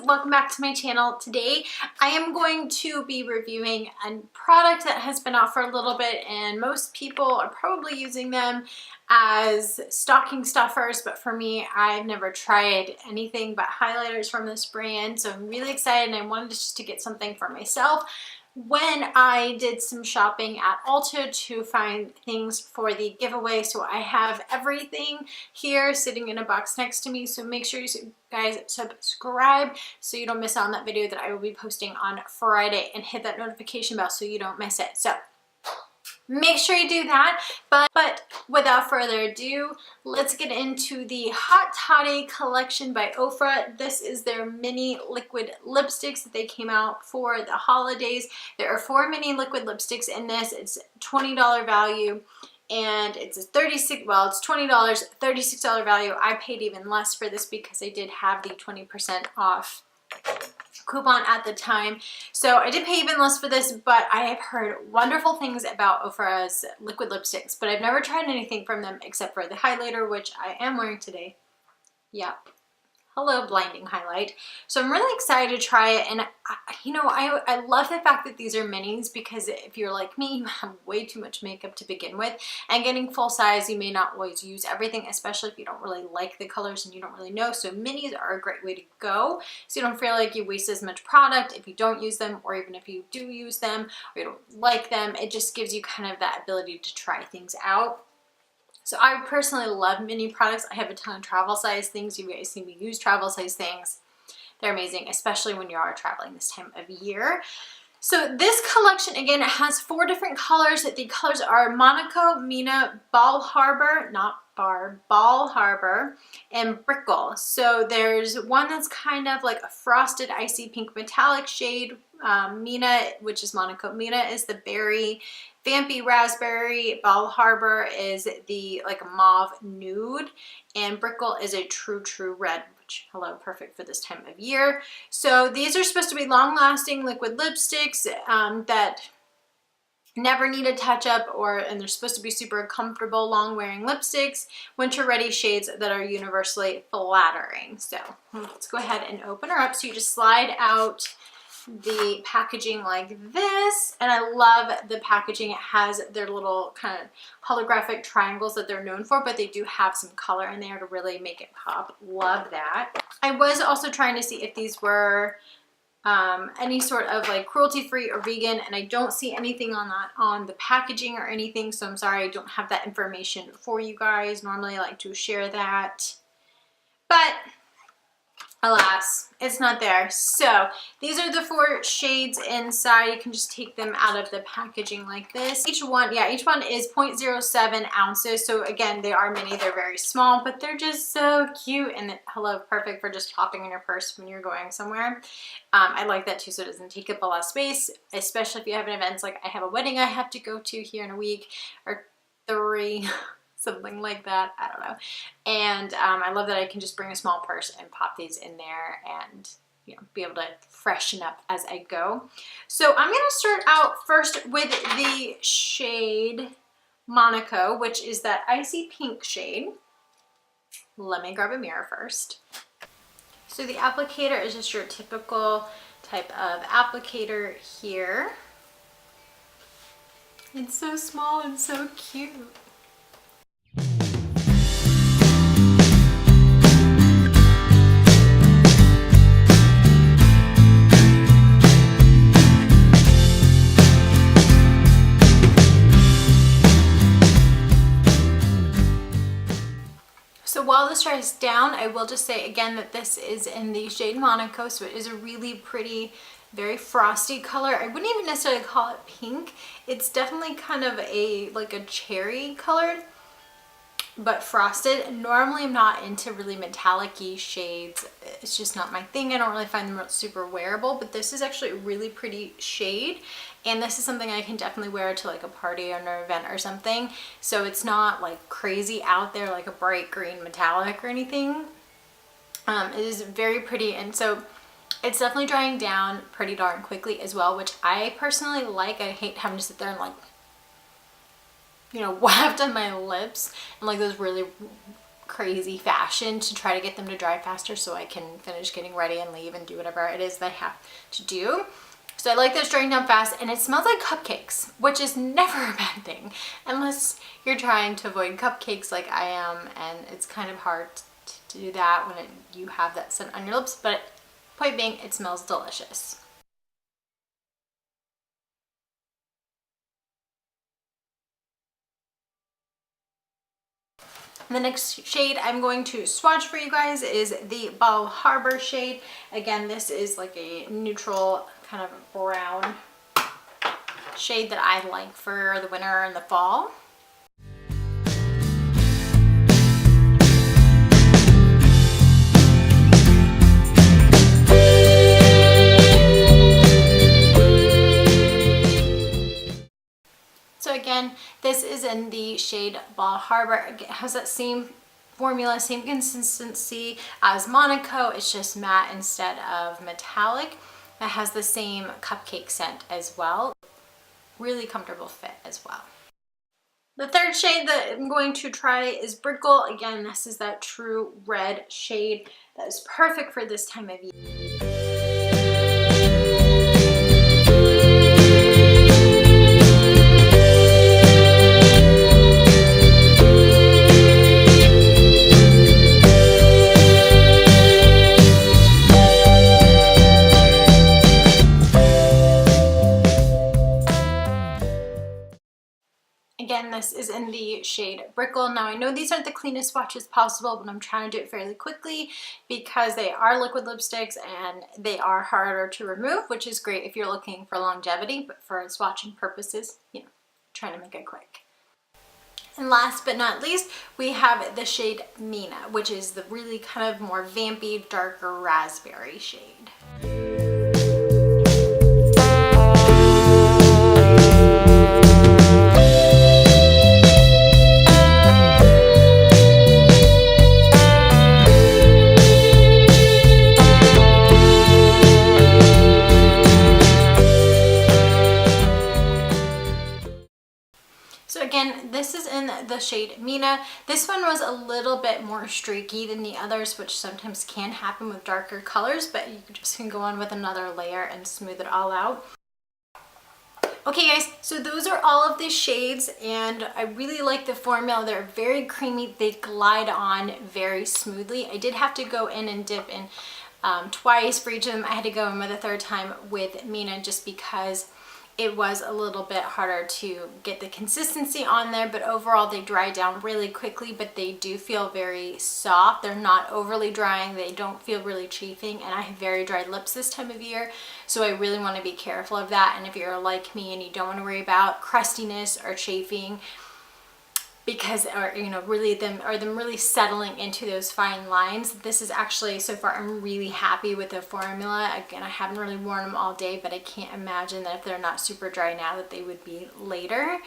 welcome back to my channel. Today I am going to be reviewing a product that has been out for a little bit and most people are probably using them as stocking stuffers, but for me, I've never tried anything but highlighters from this brand, so I'm really excited and I wanted just to get something for myself when I did some shopping at Ulta to find things for the giveaway. So I have everything here sitting in a box next to me, so make sure you guys subscribe so you don't miss out on that video that I will be posting on Friday, and hit that notification bell so you don't miss it. So make sure you do that. But without further ado, let's get into the Hot Toddy Collection by Ofra. This is their mini liquid lipsticks that they came out for the holidays. There are 4 mini liquid lipsticks in this. It's $20 value and it's a $36, well, it's $20, $36 value. I paid even less for this because I did have the 20% off coupon at the time, so I did pay even less for this, but I have heard wonderful things about Ofra's liquid lipsticks, but I've never tried anything from them except for the highlighter, which I am wearing today. Yep. Hello, blinding highlight. So I'm really excited to try it, and I love the fact that these are minis, because if you're like me, you have way too much makeup to begin with, and getting full size, you may not always use everything, especially if you don't really like the colors and you don't really know. So minis are a great way to go, so you don't feel like you waste as much product if you don't use them, or even if you do use them or you don't like them. It just gives you kind of that ability to try things out. So I personally love mini products. I have a ton of travel size things. You guys see me use travel size things. They're amazing, especially when you are traveling this time of year. So this collection, again, it has 4 different colors. The colors are Monaco, Mina, Bal Harbour, not Bar, Bal Harbour, and Brickell. So there's one that's kind of like a frosted icy pink metallic shade. Mina, which is Monaco, Mina is the berry, vampy raspberry. Bal Harbour is the like mauve nude, and Brickell is a true red, which, hello, perfect for this time of year. So these are supposed to be long-lasting liquid lipsticks that never need a touch-up, and they're supposed to be super comfortable, long-wearing lipsticks, winter-ready shades that are universally flattering. So let's go ahead and open her up. So you just slide out the packaging like this, and I love the packaging. It has their little kind of holographic triangles that they're known for, but they do have some color in there to really make it pop. Love that. I was also trying to see if these were any sort of like cruelty-free or vegan, and I don't see anything on that on the packaging or anything, so I'm sorry I don't have that information for you guys. Normally I like to share that, but alas, it's not there. So these are the 4 shades inside. You can just take them out of the packaging like this. Each one is 0.07 ounces. So again, they are mini, they're very small, but they're just so cute, and hello, perfect for just popping in your purse when you're going somewhere. I like that too, so it doesn't take up a lot of space, especially if you have an event. Like I have a wedding I have to go to here in a week or 3. Something like that, I don't know. And I love that I can just bring a small purse and pop these in there and be able to freshen up as I go. So I'm gonna start out first with the shade Monaco, which is that icy pink shade. Let me grab a mirror first. So the applicator is just your typical type of applicator here. It's so small and so cute. So while this dries down, I will just say again that this is in the shade Monaco, so it is a really pretty, very frosty color. I wouldn't even necessarily call it pink. It's definitely kind of like a cherry colored, but frosted. Normally I'm not into really metallic-y shades. It's just not my thing. I don't really find them super wearable, but this is actually a really pretty shade, and this is something I can definitely wear to like a party or an event or something. So it's not like crazy out there like a bright green metallic or anything. It is very pretty, and so it's definitely drying down pretty darn quickly as well, which I personally like. I hate having to sit there and like waft on my lips and like those really crazy fashion to try to get them to dry faster so I can finish getting ready and leave and do whatever it is that I have to do. So I like this drying down fast, and it smells like cupcakes, which is never a bad thing unless you're trying to avoid cupcakes like I am, and it's kind of hard to do that when you have that scent on your lips, but point being, it smells delicious. The next shade I'm going to swatch for you guys is the Bal Harbour shade. Again, this is like a neutral kind of brown shade that I like for the winter and the fall. So again, this is in the shade Bal Harbour. It has that same formula, same consistency as Monaco. It's just matte instead of metallic. It has the same cupcake scent as well. Really comfortable fit as well. The third shade that I'm going to try is Brickell. Again, this is that true red shade that is perfect for this time of year. Again, this is in the shade Brickell. Now, I know these aren't the cleanest swatches possible, but I'm trying to do it fairly quickly because they are liquid lipsticks and they are harder to remove, which is great if you're looking for longevity, but for swatching purposes, you know, trying to make it quick. And last but not least, we have the shade Mina, which is the really kind of more vampy, darker raspberry shade. So again, this is in the shade Mina. This one was a little bit more streaky than the others, which sometimes can happen with darker colors, but you just can go on with another layer and smooth it all out. Okay guys, so those are all of the shades, and I really like the formula. They're very creamy. They glide on very smoothly. I did have to go in and dip in twice for each of them. I had to go in with a third time with Mina just because it was a little bit harder to get the consistency on there, but overall they dry down really quickly, but they do feel very soft. They're not overly drying. They don't feel really chafing, and I have very dry lips this time of year, so I really want to be careful of that. And if you're like me and you don't want to worry about crustiness or chafing, because, or you know, really them really settling into those fine lines, this is actually, so far I'm really happy with the formula. Again, I haven't really worn them all day, but I can't imagine that if they're not super dry now that they would be later.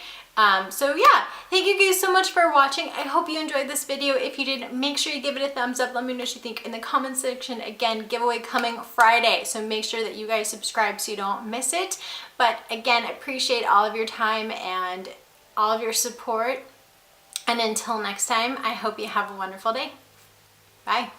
So yeah, thank you guys so much for watching. I hope you enjoyed this video. If you did, make sure you give it a thumbs up. Let me know what you think in the comment section. Again, giveaway coming Friday, so make sure that you guys subscribe so you don't miss it. But again, I appreciate all of your time and all of your support. And until next time, I hope you have a wonderful day. Bye.